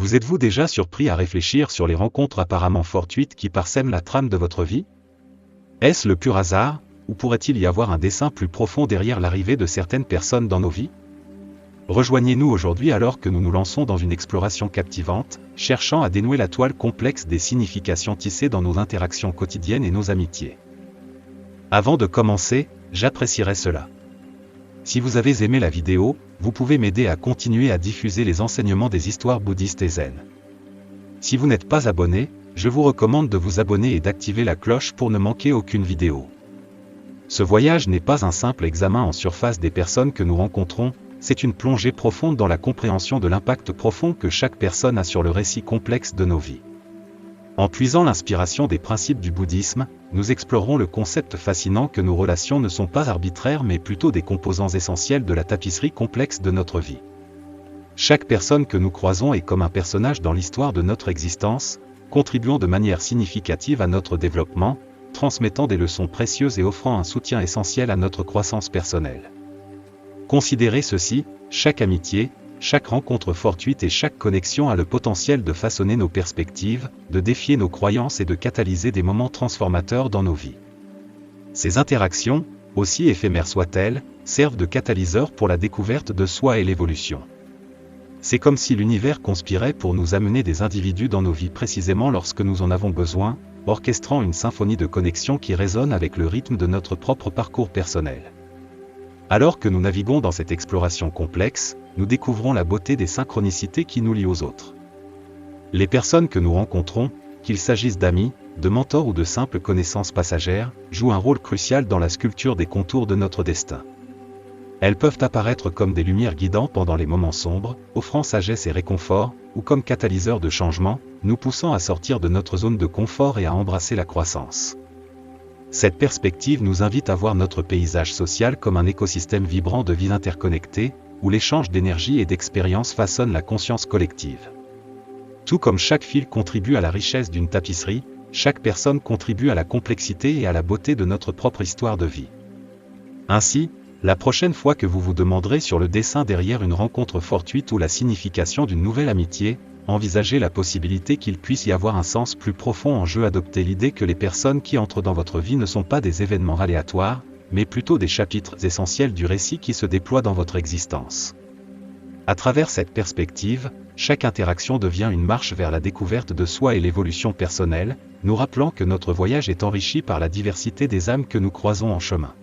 Vous êtes-vous déjà surpris à réfléchir sur les rencontres apparemment fortuites qui parsèment la trame de votre vie? Est-ce le pur hasard, ou pourrait-il y avoir un dessein plus profond derrière l'arrivée de certaines personnes dans nos vies? Rejoignez-nous aujourd'hui alors que nous nous lançons dans une exploration captivante, cherchant à dénouer la toile complexe des significations tissées dans nos interactions quotidiennes et nos amitiés. Avant de commencer, j'apprécierais cela. Si vous avez aimé la vidéo, vous pouvez m'aider à continuer à diffuser les enseignements des histoires bouddhistes et zen. Si vous n'êtes pas abonné, je vous recommande de vous abonner et d'activer la cloche pour ne manquer aucune vidéo. Ce voyage n'est pas un simple examen en surface des personnes que nous rencontrons, c'est une plongée profonde dans la compréhension de l'impact profond que chaque personne a sur le récit complexe de nos vies. En puisant l'inspiration des principes du bouddhisme, nous explorerons le concept fascinant que nos relations ne sont pas arbitraires mais plutôt des composants essentiels de la tapisserie complexe de notre vie. Chaque personne que nous croisons est comme un personnage dans l'histoire de notre existence, contribuant de manière significative à notre développement, transmettant des leçons précieuses et offrant un soutien essentiel à notre croissance personnelle. Considérez ceci, chaque amitié, chaque rencontre fortuite et chaque connexion a le potentiel de façonner nos perspectives, de défier nos croyances et de catalyser des moments transformateurs dans nos vies. Ces interactions, aussi éphémères soient-elles, servent de catalyseur pour la découverte de soi et l'évolution. C'est comme si l'univers conspirait pour nous amener des individus dans nos vies précisément lorsque nous en avons besoin, orchestrant une symphonie de connexion qui résonne avec le rythme de notre propre parcours personnel. Alors que nous naviguons dans cette exploration complexe, nous découvrons la beauté des synchronicités qui nous lient aux autres. Les personnes que nous rencontrons, qu'il s'agisse d'amis, de mentors ou de simples connaissances passagères, jouent un rôle crucial dans la sculpture des contours de notre destin. Elles peuvent apparaître comme des lumières guidantes pendant les moments sombres, offrant sagesse et réconfort, ou comme catalyseurs de changement, nous poussant à sortir de notre zone de confort et à embrasser la croissance. Cette perspective nous invite à voir notre paysage social comme un écosystème vibrant de vies interconnectées, où l'échange d'énergie et d'expérience façonne la conscience collective. Tout comme chaque fil contribue à la richesse d'une tapisserie, chaque personne contribue à la complexité et à la beauté de notre propre histoire de vie. Ainsi, la prochaine fois que vous vous demanderez sur le dessein derrière une rencontre fortuite ou la signification d'une nouvelle amitié, envisagez la possibilité qu'il puisse y avoir un sens plus profond en jeu. Adoptez l'idée que les personnes qui entrent dans votre vie ne sont pas des événements aléatoires, mais plutôt des chapitres essentiels du récit qui se déploie dans votre existence. À travers cette perspective, chaque interaction devient une marche vers la découverte de soi et l'évolution personnelle, nous rappelant que notre voyage est enrichi par la diversité des âmes que nous croisons en chemin.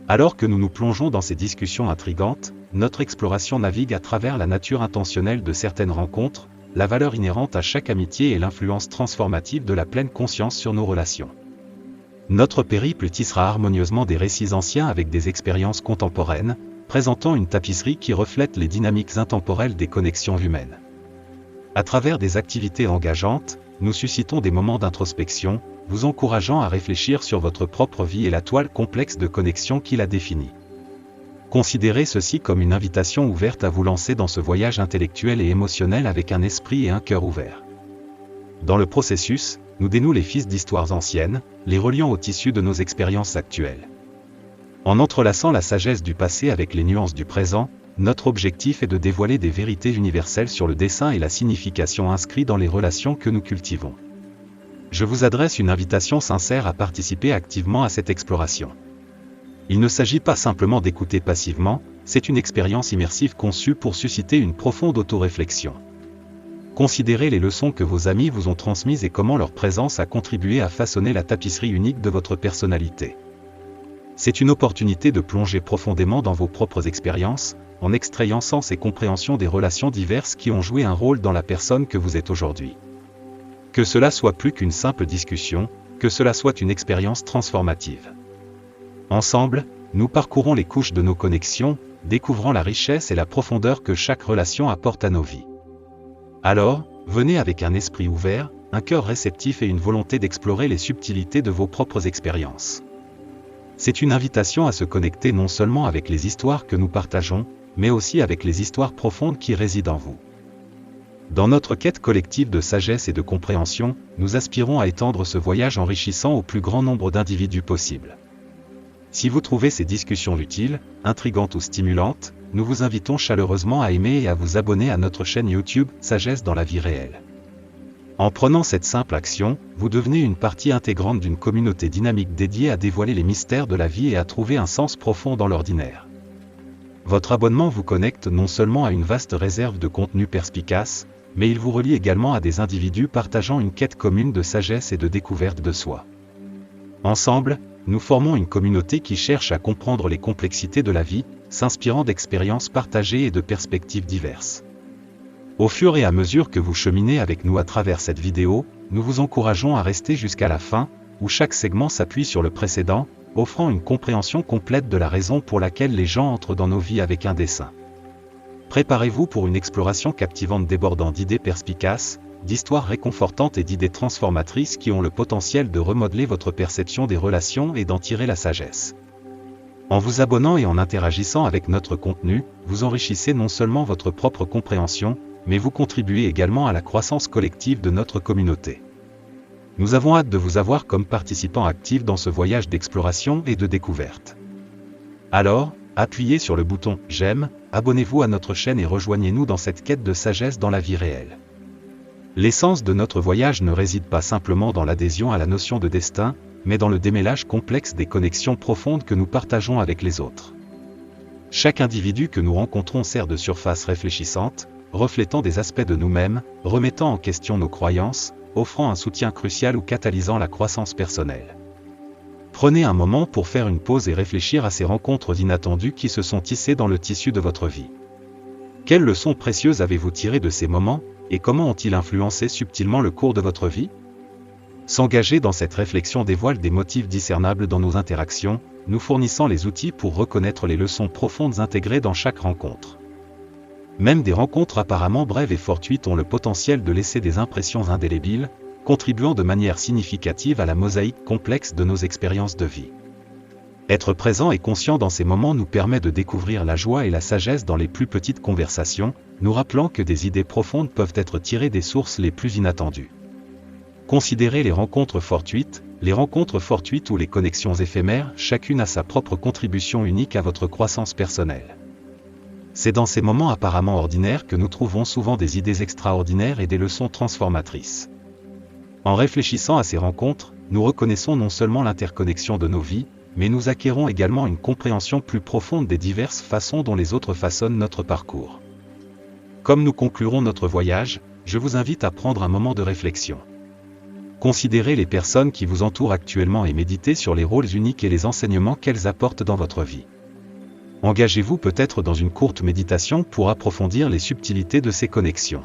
Alors que nous nous plongeons dans ces discussions intrigantes, notre exploration navigue à travers la nature intentionnelle de certaines rencontres, la valeur inhérente à chaque amitié et l'influence transformative de la pleine conscience sur nos relations. Notre périple tissera harmonieusement des récits anciens avec des expériences contemporaines, présentant une tapisserie qui reflète les dynamiques intemporelles des connexions humaines. À travers des activités engageantes, nous suscitons des moments d'introspection, vous encourageant à réfléchir sur votre propre vie et la toile complexe de connexion qui la définit. Considérez ceci comme une invitation ouverte à vous lancer dans ce voyage intellectuel et émotionnel avec un esprit et un cœur ouverts. Dans le processus, nous dénouons les fils d'histoires anciennes, les reliant au tissu de nos expériences actuelles. En entrelaçant la sagesse du passé avec les nuances du présent, notre objectif est de dévoiler des vérités universelles sur le dessein et la signification inscrits dans les relations que nous cultivons. Je vous adresse une invitation sincère à participer activement à cette exploration. Il ne s'agit pas simplement d'écouter passivement, c'est une expérience immersive conçue pour susciter une profonde autoréflexion. Considérez les leçons que vos amis vous ont transmises et comment leur présence a contribué à façonner la tapisserie unique de votre personnalité. C'est une opportunité de plonger profondément dans vos propres expériences, en extrayant sens et compréhension des relations diverses qui ont joué un rôle dans la personne que vous êtes aujourd'hui. Que cela soit plus qu'une simple discussion, que cela soit une expérience transformative. Ensemble, nous parcourons les couches de nos connexions, découvrant la richesse et la profondeur que chaque relation apporte à nos vies. Alors, venez avec un esprit ouvert, un cœur réceptif et une volonté d'explorer les subtilités de vos propres expériences. C'est une invitation à se connecter non seulement avec les histoires que nous partageons, mais aussi avec les histoires profondes qui résident en vous. Dans notre quête collective de sagesse et de compréhension, nous aspirons à étendre ce voyage enrichissant au plus grand nombre d'individus possible. Si vous trouvez ces discussions utiles, intrigantes ou stimulantes, nous vous invitons chaleureusement à aimer et à vous abonner à notre chaîne YouTube Sagesse dans la vie réelle. En prenant cette simple action, vous devenez une partie intégrante d'une communauté dynamique dédiée à dévoiler les mystères de la vie et à trouver un sens profond dans l'ordinaire. Votre abonnement vous connecte non seulement à une vaste réserve de contenu perspicace, mais il vous relie également à des individus partageant une quête commune de sagesse et de découverte de soi. Ensemble, nous formons une communauté qui cherche à comprendre les complexités de la vie, s'inspirant d'expériences partagées et de perspectives diverses. Au fur et à mesure que vous cheminez avec nous à travers cette vidéo, nous vous encourageons à rester jusqu'à la fin, où chaque segment s'appuie sur le précédent, offrant une compréhension complète de la raison pour laquelle les gens entrent dans nos vies avec un dessein. Préparez-vous pour une exploration captivante débordant d'idées perspicaces, d'histoires réconfortantes et d'idées transformatrices qui ont le potentiel de remodeler votre perception des relations et d'en tirer la sagesse. En vous abonnant et en interagissant avec notre contenu, vous enrichissez non seulement votre propre compréhension, mais vous contribuez également à la croissance collective de notre communauté. Nous avons hâte de vous avoir comme participant actif dans ce voyage d'exploration et de découverte. Alors, appuyez sur le bouton « J'aime », abonnez-vous à notre chaîne et rejoignez-nous dans cette quête de sagesse dans la vie réelle. L'essence de notre voyage ne réside pas simplement dans l'adhésion à la notion de destin, mais dans le démêlage complexe des connexions profondes que nous partageons avec les autres. Chaque individu que nous rencontrons sert de surface réfléchissante, reflétant des aspects de nous-mêmes, remettant en question nos croyances, offrant un soutien crucial ou catalysant la croissance personnelle. Prenez un moment pour faire une pause et réfléchir à ces rencontres inattendues qui se sont tissées dans le tissu de votre vie. Quelles leçons précieuses avez-vous tirées de ces moments, et comment ont-ils influencé subtilement le cours de votre vie ? S'engager dans cette réflexion dévoile des motifs discernables dans nos interactions, nous fournissant les outils pour reconnaître les leçons profondes intégrées dans chaque rencontre. Même des rencontres apparemment brèves et fortuites ont le potentiel de laisser des impressions indélébiles, contribuant de manière significative à la mosaïque complexe de nos expériences de vie. Être présent et conscient dans ces moments nous permet de découvrir la joie et la sagesse dans les plus petites conversations, nous rappelant que des idées profondes peuvent être tirées des sources les plus inattendues. Considérez les rencontres fortuites ou les connexions éphémères, chacune a sa propre contribution unique à votre croissance personnelle. C'est dans ces moments apparemment ordinaires que nous trouvons souvent des idées extraordinaires et des leçons transformatrices. En réfléchissant à ces rencontres, nous reconnaissons non seulement l'interconnexion de nos vies, mais nous acquérons également une compréhension plus profonde des diverses façons dont les autres façonnent notre parcours. Comme nous conclurons notre voyage, je vous invite à prendre un moment de réflexion. Considérez les personnes qui vous entourent actuellement et méditez sur les rôles uniques et les enseignements qu'elles apportent dans votre vie. Engagez-vous peut-être dans une courte méditation pour approfondir les subtilités de ces connexions.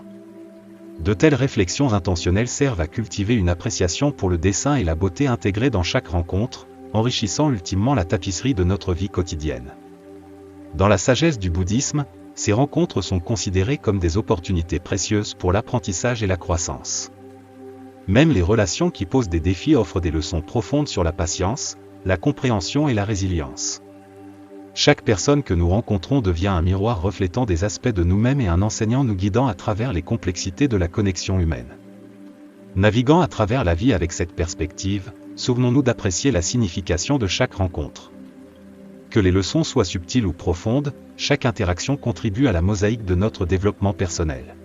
De telles réflexions intentionnelles servent à cultiver une appréciation pour le dessein et la beauté intégrée dans chaque rencontre, enrichissant ultimement la tapisserie de notre vie quotidienne. Dans la sagesse du bouddhisme, ces rencontres sont considérées comme des opportunités précieuses pour l'apprentissage et la croissance. Même les relations qui posent des défis offrent des leçons profondes sur la patience, la compréhension et la résilience. Chaque personne que nous rencontrons devient un miroir reflétant des aspects de nous-mêmes et un enseignant nous guidant à travers les complexités de la connexion humaine. Naviguant à travers la vie avec cette perspective, souvenons-nous d'apprécier la signification de chaque rencontre. Que les leçons soient subtiles ou profondes, chaque interaction contribue à la mosaïque de notre développement personnel.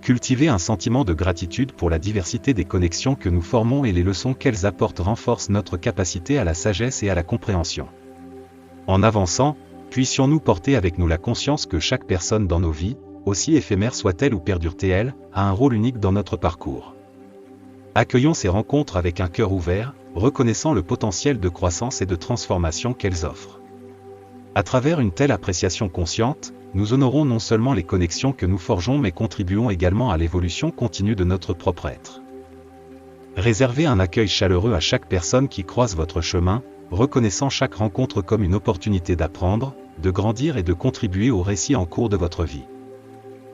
Cultiver un sentiment de gratitude pour la diversité des connexions que nous formons et les leçons qu'elles apportent renforcent notre capacité à la sagesse et à la compréhension. En avançant, puissions-nous porter avec nous la conscience que chaque personne dans nos vies, aussi éphémère soit-elle ou perdure-t-elle, a un rôle unique dans notre parcours. Accueillons ces rencontres avec un cœur ouvert, reconnaissant le potentiel de croissance et de transformation qu'elles offrent. À travers une telle appréciation consciente, nous honorons non seulement les connexions que nous forgeons mais contribuons également à l'évolution continue de notre propre être. Réservez un accueil chaleureux à chaque personne qui croise votre chemin, reconnaissant chaque rencontre comme une opportunité d'apprendre, de grandir et de contribuer au récit en cours de votre vie.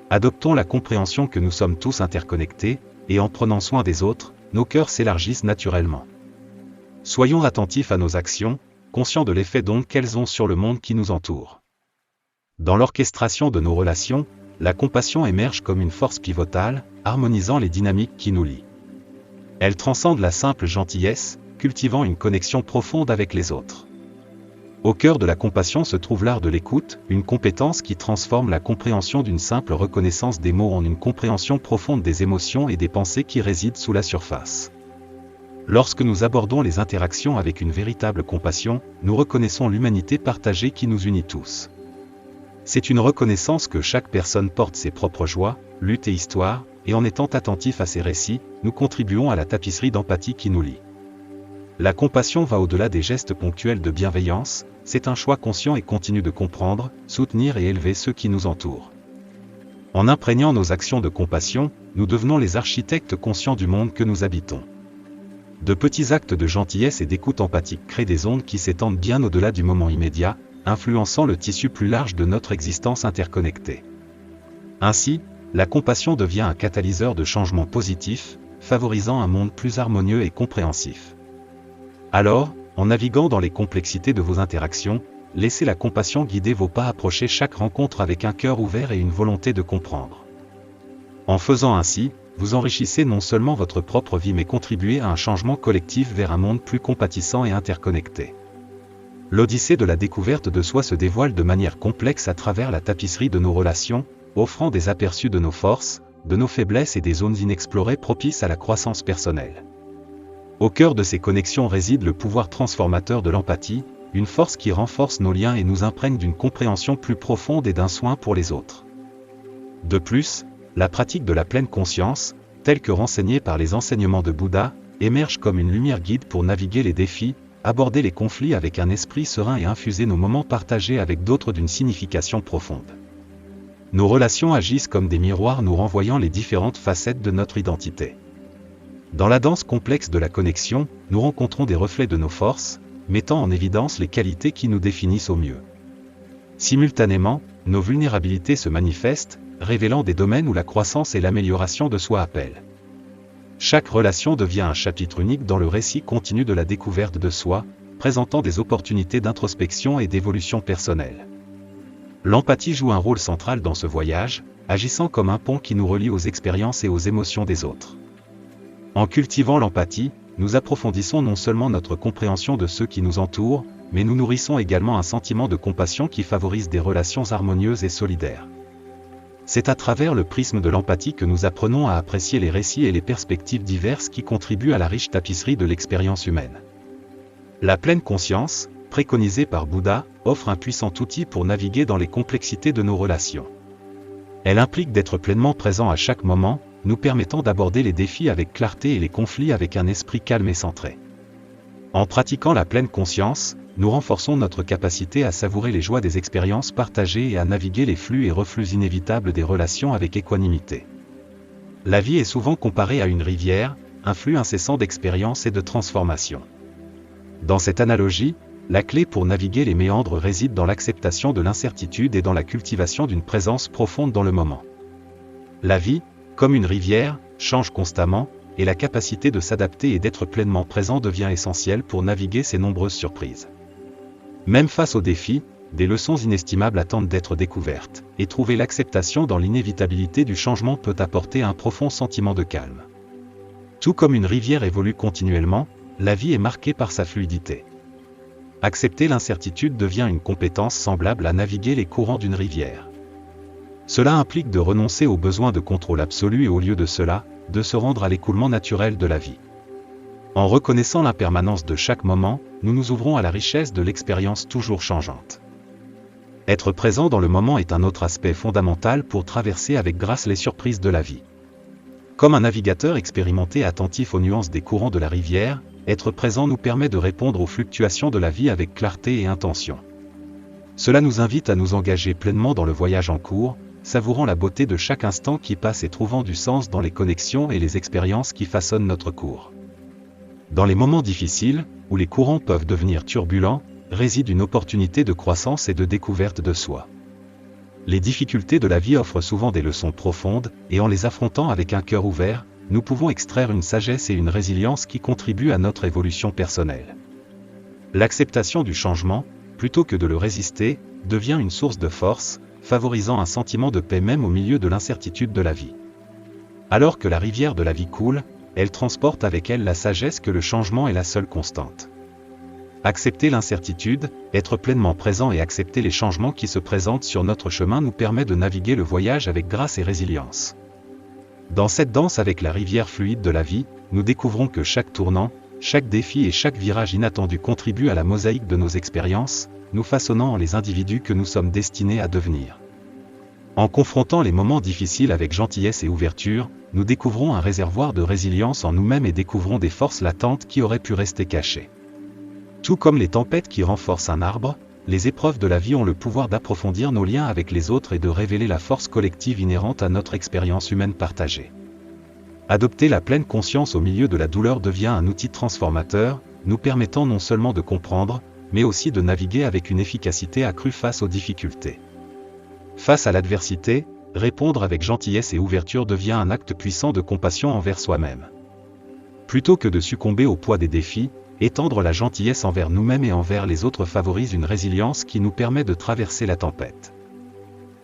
Adoptons la compréhension que nous sommes tous interconnectés, et en prenant soin des autres, nos cœurs s'élargissent naturellement. Soyons attentifs à nos actions, conscients de l'effet d'onde qu'elles ont sur le monde qui nous entoure. Dans l'orchestration de nos relations, la compassion émerge comme une force pivotale, harmonisant les dynamiques qui nous lient. Elle transcende la simple gentillesse, cultivant une connexion profonde avec les autres. Au cœur de la compassion se trouve l'art de l'écoute, une compétence qui transforme la compréhension d'une simple reconnaissance des mots en une compréhension profonde des émotions et des pensées qui résident sous la surface. Lorsque nous abordons les interactions avec une véritable compassion, nous reconnaissons l'humanité partagée qui nous unit tous. C'est une reconnaissance que chaque personne porte ses propres joies, luttes et histoires, et en étant attentif à ces récits, nous contribuons à la tapisserie d'empathie qui nous lie. La compassion va au-delà des gestes ponctuels de bienveillance, c'est un choix conscient et continu de comprendre, soutenir et élever ceux qui nous entourent. En imprégnant nos actions de compassion, nous devenons les architectes conscients du monde que nous habitons. De petits actes de gentillesse et d'écoute empathique créent des ondes qui s'étendent bien au-delà du moment immédiat, influençant le tissu plus large de notre existence interconnectée. Ainsi, la compassion devient un catalyseur de changement positif, favorisant un monde plus harmonieux et compréhensif. Alors, en naviguant dans les complexités de vos interactions, laissez la compassion guider vos pas, approchez chaque rencontre avec un cœur ouvert et une volonté de comprendre. En faisant ainsi, vous enrichissez non seulement votre propre vie mais contribuez à un changement collectif vers un monde plus compatissant et interconnecté. L'odyssée de la découverte de soi se dévoile de manière complexe à travers la tapisserie de nos relations, offrant des aperçus de nos forces, de nos faiblesses et des zones inexplorées propices à la croissance personnelle. Au cœur de ces connexions réside le pouvoir transformateur de l'empathie, une force qui renforce nos liens et nous imprègne d'une compréhension plus profonde et d'un soin pour les autres. De plus, la pratique de la pleine conscience, telle que renseignée par les enseignements de Bouddha, émerge comme une lumière guide pour naviguer les défis, aborder les conflits avec un esprit serein et infuser nos moments partagés avec d'autres d'une signification profonde. Nos relations agissent comme des miroirs nous renvoyant les différentes facettes de notre identité. Dans la danse complexe de la connexion, nous rencontrons des reflets de nos forces, mettant en évidence les qualités qui nous définissent au mieux. Simultanément, nos vulnérabilités se manifestent, révélant des domaines où la croissance et l'amélioration de soi appellent. Chaque relation devient un chapitre unique dans le récit continu de la découverte de soi, présentant des opportunités d'introspection et d'évolution personnelle. L'empathie joue un rôle central dans ce voyage, agissant comme un pont qui nous relie aux expériences et aux émotions des autres. En cultivant l'empathie, nous approfondissons non seulement notre compréhension de ceux qui nous entourent, mais nous nourrissons également un sentiment de compassion qui favorise des relations harmonieuses et solidaires. C'est à travers le prisme de l'empathie que nous apprenons à apprécier les récits et les perspectives diverses qui contribuent à la riche tapisserie de l'expérience humaine. La pleine conscience, préconisée par Bouddha, offre un puissant outil pour naviguer dans les complexités de nos relations. Elle implique d'être pleinement présent à chaque moment, nous permettant d'aborder les défis avec clarté et les conflits avec un esprit calme et centré. En pratiquant la pleine conscience, nous renforçons notre capacité à savourer les joies des expériences partagées et à naviguer les flux et reflux inévitables des relations avec équanimité. La vie est souvent comparée à une rivière, un flux incessant d'expériences et de transformations. Dans cette analogie, la clé pour naviguer les méandres réside dans l'acceptation de l'incertitude et dans la cultivation d'une présence profonde dans le moment. La vie, comme une rivière, change constamment, et la capacité de s'adapter et d'être pleinement présent devient essentielle pour naviguer ces nombreuses surprises. Même face aux défis, des leçons inestimables attendent d'être découvertes, et trouver l'acceptation dans l'inévitabilité du changement peut apporter un profond sentiment de calme. Tout comme une rivière évolue continuellement, la vie est marquée par sa fluidité. Accepter l'incertitude devient une compétence semblable à naviguer les courants d'une rivière. Cela implique de renoncer au besoin de contrôle absolu et au lieu de cela, de se rendre à l'écoulement naturel de la vie. En reconnaissant l'impermanence de chaque moment, nous nous ouvrons à la richesse de l'expérience toujours changeante. Être présent dans le moment est un autre aspect fondamental pour traverser avec grâce les surprises de la vie. Comme un navigateur expérimenté attentif aux nuances des courants de la rivière, être présent nous permet de répondre aux fluctuations de la vie avec clarté et intention. Cela nous invite à nous engager pleinement dans le voyage en cours, savourant la beauté de chaque instant qui passe et trouvant du sens dans les connexions et les expériences qui façonnent notre cours. Dans les moments difficiles, où les courants peuvent devenir turbulents, réside une opportunité de croissance et de découverte de soi. Les difficultés de la vie offrent souvent des leçons profondes, et en les affrontant avec un cœur ouvert, nous pouvons extraire une sagesse et une résilience qui contribuent à notre évolution personnelle. L'acceptation du changement, plutôt que de le résister, devient une source de force, favorisant un sentiment de paix même au milieu de l'incertitude de la vie. Alors que la rivière de la vie coule, elle transporte avec elle la sagesse que le changement est la seule constante. Accepter l'incertitude, être pleinement présent et accepter les changements qui se présentent sur notre chemin nous permet de naviguer le voyage avec grâce et résilience. Dans cette danse avec la rivière fluide de la vie, nous découvrons que chaque tournant, chaque défi et chaque virage inattendu contribuent à la mosaïque de nos expériences, nous façonnant en les individus que nous sommes destinés à devenir. En confrontant les moments difficiles avec gentillesse et ouverture, nous découvrons un réservoir de résilience en nous-mêmes et découvrons des forces latentes qui auraient pu rester cachées. Tout comme les tempêtes qui renforcent un arbre, les épreuves de la vie ont le pouvoir d'approfondir nos liens avec les autres et de révéler la force collective inhérente à notre expérience humaine partagée. Adopter la pleine conscience au milieu de la douleur devient un outil transformateur, nous permettant non seulement de comprendre, mais aussi de naviguer avec une efficacité accrue face aux difficultés. Face à l'adversité, répondre avec gentillesse et ouverture devient un acte puissant de compassion envers soi-même. Plutôt que de succomber au poids des défis, étendre la gentillesse envers nous-mêmes et envers les autres favorise une résilience qui nous permet de traverser la tempête.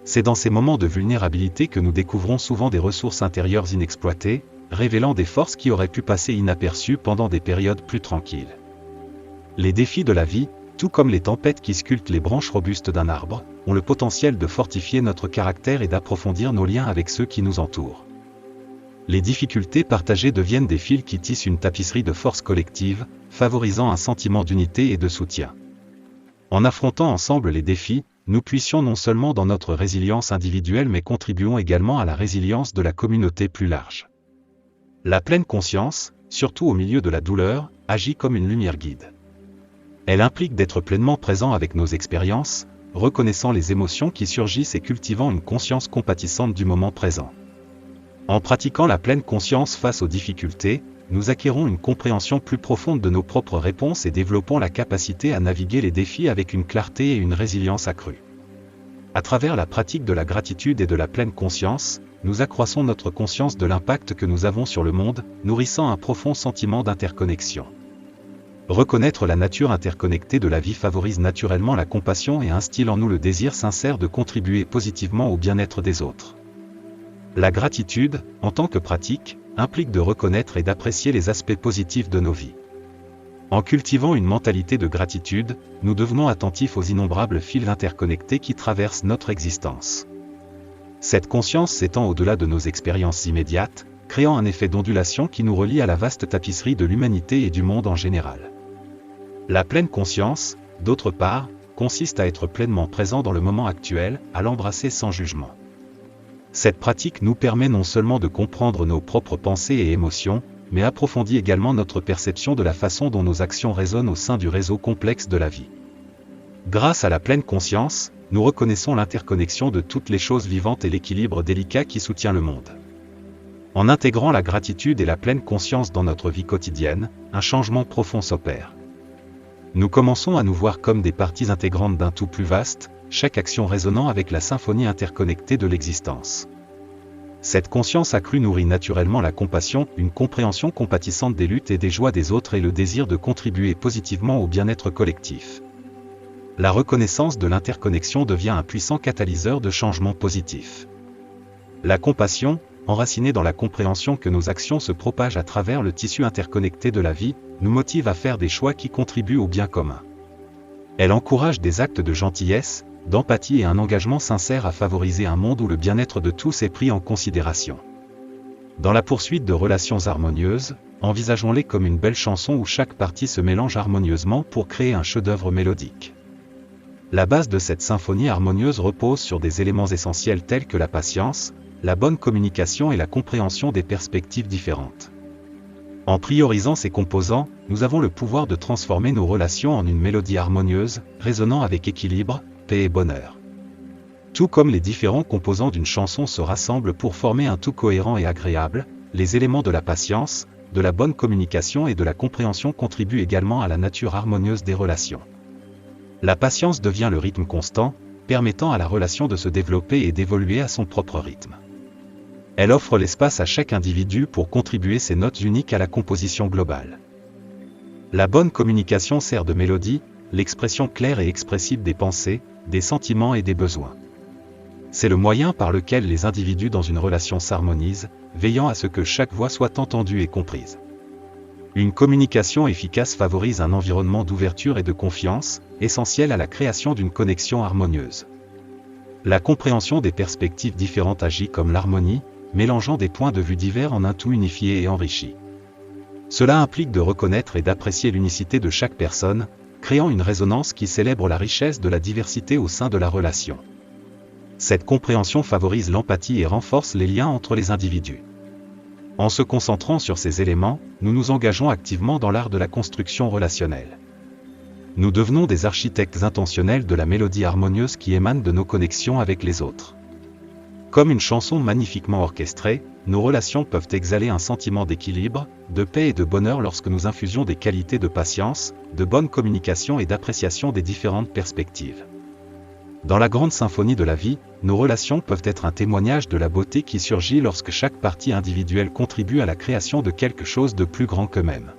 C'est dans ces moments de vulnérabilité que nous découvrons souvent des ressources intérieures inexploitées, révélant des forces qui auraient pu passer inaperçues pendant des périodes plus tranquilles. Les défis de la vie, tout comme les tempêtes qui sculptent les branches robustes d'un arbre, ont le potentiel de fortifier notre caractère et d'approfondir nos liens avec ceux qui nous entourent. Les difficultés partagées deviennent des fils qui tissent une tapisserie de force collective, favorisant un sentiment d'unité et de soutien. En affrontant ensemble les défis, nous puissions non seulement dans notre résilience individuelle mais contribuons également à la résilience de la communauté plus large. La pleine conscience, surtout au milieu de la douleur, agit comme une lumière guide. Elle implique d'être pleinement présent avec nos expériences, reconnaissant les émotions qui surgissent et cultivant une conscience compatissante du moment présent. En pratiquant la pleine conscience face aux difficultés, nous acquérons une compréhension plus profonde de nos propres réponses et développons la capacité à naviguer les défis avec une clarté et une résilience accrue. À travers la pratique de la gratitude et de la pleine conscience, nous accroissons notre conscience de l'impact que nous avons sur le monde, nourrissant un profond sentiment d'interconnexion. Reconnaître la nature interconnectée de la vie favorise naturellement la compassion et instille en nous le désir sincère de contribuer positivement au bien-être des autres. La gratitude, en tant que pratique, implique de reconnaître et d'apprécier les aspects positifs de nos vies. En cultivant une mentalité de gratitude, nous devenons attentifs aux innombrables fils interconnectés qui traversent notre existence. Cette conscience s'étend au-delà de nos expériences immédiates, créant un effet d'ondulation qui nous relie à la vaste tapisserie de l'humanité et du monde en général. La pleine conscience, d'autre part, consiste à être pleinement présent dans le moment actuel, à l'embrasser sans jugement. Cette pratique nous permet non seulement de comprendre nos propres pensées et émotions, mais approfondit également notre perception de la façon dont nos actions résonnent au sein du réseau complexe de la vie. Grâce à la pleine conscience, nous reconnaissons l'interconnexion de toutes les choses vivantes et l'équilibre délicat qui soutient le monde. En intégrant la gratitude et la pleine conscience dans notre vie quotidienne, un changement profond s'opère. Nous commençons à nous voir comme des parties intégrantes d'un tout plus vaste, chaque action résonnant avec la symphonie interconnectée de l'existence. Cette conscience accrue nourrit naturellement la compassion, une compréhension compatissante des luttes et des joies des autres et le désir de contribuer positivement au bien-être collectif. La reconnaissance de l'interconnexion devient un puissant catalyseur de changements positifs. La compassion, enracinée dans la compréhension que nos actions se propagent à travers le tissu interconnecté de la vie, nous motive à faire des choix qui contribuent au bien commun. Elle encourage des actes de gentillesse, d'empathie et un engagement sincère à favoriser un monde où le bien-être de tous est pris en considération. Dans la poursuite de relations harmonieuses, envisageons-les comme une belle chanson où chaque partie se mélange harmonieusement pour créer un chef-d'œuvre mélodique. La base de cette symphonie harmonieuse repose sur des éléments essentiels tels que la patience, la bonne communication et la compréhension des perspectives différentes. En priorisant ces composants, nous avons le pouvoir de transformer nos relations en une mélodie harmonieuse, résonnant avec équilibre, paix et bonheur. Tout comme les différents composants d'une chanson se rassemblent pour former un tout cohérent et agréable, les éléments de la patience, de la bonne communication et de la compréhension contribuent également à la nature harmonieuse des relations. La patience devient le rythme constant, permettant à la relation de se développer et d'évoluer à son propre rythme. Elle offre l'espace à chaque individu pour contribuer ses notes uniques à la composition globale. La bonne communication sert de mélodie, l'expression claire et expressive des pensées, des sentiments et des besoins. C'est le moyen par lequel les individus dans une relation s'harmonisent, veillant à ce que chaque voix soit entendue et comprise. Une communication efficace favorise un environnement d'ouverture et de confiance, essentiel à la création d'une connexion harmonieuse. La compréhension des perspectives différentes agit comme l'harmonie, mélangeant des points de vue divers en un tout unifié et enrichi. Cela implique de reconnaître et d'apprécier l'unicité de chaque personne, créant une résonance qui célèbre la richesse de la diversité au sein de la relation. Cette compréhension favorise l'empathie et renforce les liens entre les individus. En se concentrant sur ces éléments, nous nous engageons activement dans l'art de la construction relationnelle. Nous devenons des architectes intentionnels de la mélodie harmonieuse qui émane de nos connexions avec les autres. Comme une chanson magnifiquement orchestrée, nos relations peuvent exhaler un sentiment d'équilibre, de paix et de bonheur lorsque nous infusions des qualités de patience, de bonne communication et d'appréciation des différentes perspectives. Dans la grande symphonie de la vie, nos relations peuvent être un témoignage de la beauté qui surgit lorsque chaque partie individuelle contribue à la création de quelque chose de plus grand qu'eux-mêmes.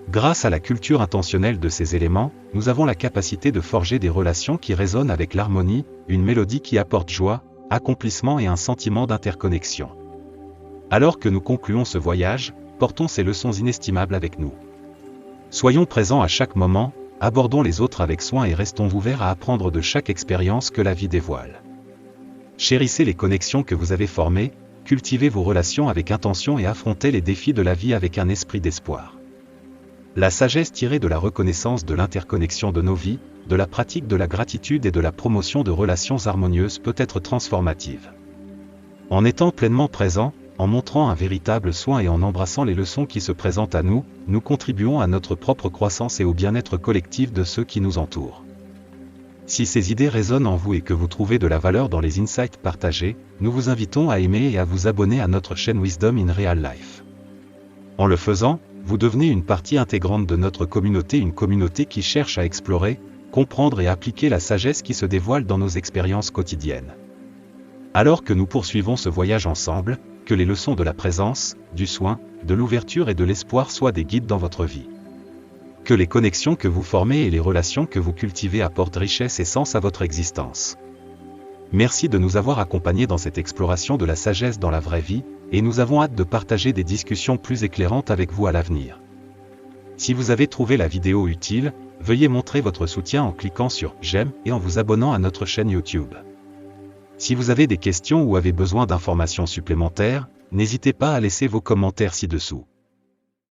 Grâce à la culture intentionnelle de ces éléments, nous avons la capacité de forger des relations qui résonnent avec l'harmonie, une mélodie qui apporte joie, accomplissement et un sentiment d'interconnexion. Alors que nous concluons ce voyage, portons ces leçons inestimables avec nous. Soyons présents à chaque moment, abordons les autres avec soin et restons ouverts à apprendre de chaque expérience que la vie dévoile. Chérissez les connexions que vous avez formées, cultivez vos relations avec intention et affrontez les défis de la vie avec un esprit d'espoir. La sagesse tirée de la reconnaissance de l'interconnexion de nos vies, de la pratique de la gratitude et de la promotion de relations harmonieuses peut être transformative. En étant pleinement présents, en montrant un véritable soin et en embrassant les leçons qui se présentent à nous, nous contribuons à notre propre croissance et au bien-être collectif de ceux qui nous entourent. Si ces idées résonnent en vous et que vous trouvez de la valeur dans les insights partagés, nous vous invitons à aimer et à vous abonner à notre chaîne Wisdom in Real Life. En le faisant, vous devenez une partie intégrante de notre communauté, une communauté qui cherche à explorer, comprendre et appliquer la sagesse qui se dévoile dans nos expériences quotidiennes. Alors que nous poursuivons ce voyage ensemble, que les leçons de la présence, du soin, de l'ouverture et de l'espoir soient des guides dans votre vie. Que les connexions que vous formez et les relations que vous cultivez apportent richesse et sens à votre existence. Merci de nous avoir accompagnés dans cette exploration de la sagesse dans la vraie vie, et nous avons hâte de partager des discussions plus éclairantes avec vous à l'avenir. Si vous avez trouvé la vidéo utile, veuillez montrer votre soutien en cliquant sur « J'aime » et en vous abonnant à notre chaîne YouTube. Si vous avez des questions ou avez besoin d'informations supplémentaires, n'hésitez pas à laisser vos commentaires ci-dessous.